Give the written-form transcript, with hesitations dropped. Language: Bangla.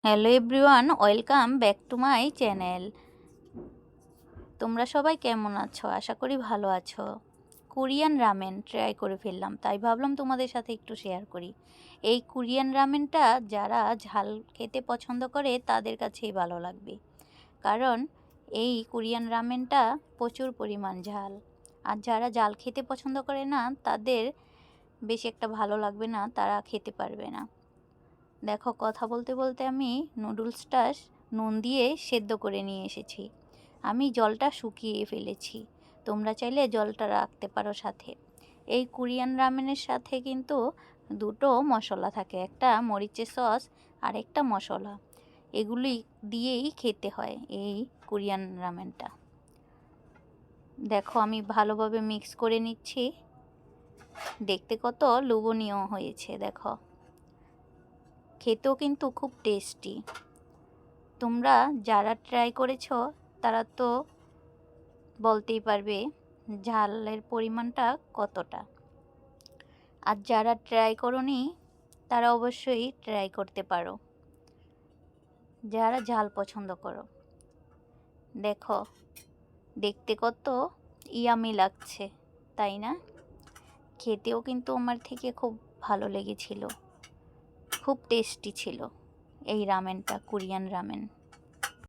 Hello everyone, welcome back to my channel. তোমরা সবাই কেমন আছো? আশা করি ভালো আছো। কোরিয়ান রামেন ট্রাই করে ফেললাম, তাই ভাবলাম তোমাদের সাথে একটু শেয়ার করি। এই কোরিয়ান রামেনটা যারা ঝাল খেতে পছন্দ করে তাদের কাছেই ভালো লাগবে, কারণ এই কোরিয়ান রামেনটা প্রচুর পরিমাণ ঝাল। আর যারা ঝাল খেতে পছন্দ করে না তাদের বেশি একটা ভালো লাগবে না, তারা খেতে পারবে না। দেখো, কথা বলতে বলতে আমি নুডলসটা নুন দিয়ে সেদ্ধ করে নিয়ে এসেছি। আমি জলটা শুকিয়ে ফেলেছি, তোমরা চাইলে জলটা রাখতে পারো সাথে। এই কোরিয়ান রামেনের সাথে কিন্তু দুটো মশলা থাকে, একটা মরিচের সস আর একটা মশলা। এগুলি দিয়েই খেতে হয় এই কোরিয়ান রামেনটা। দেখো, আমি ভালোভাবে মিক্স করে নিচ্ছি। দেখতে কত লোভনীয় হয়েছে দেখো, খেতেও কিন্তু খুব টেস্টি। তোমরা যারা ট্রাই করেছো তারা তো বলতেই পারবে ঝালের পরিমাণটা কতটা। আর যারা ট্রাই করোনি তারা অবশ্যই ট্রাই করতে পারো, যারা ঝাল পছন্দ করো। দেখো, দেখতে কত ইয়ামি লাগছে, তাই না? খেতেও কিন্তু আমার থেকে খুব ভালো লেগেছিল, খুব টেস্টি ছিল এই রামেনটা, কোরিয়ান রামেন।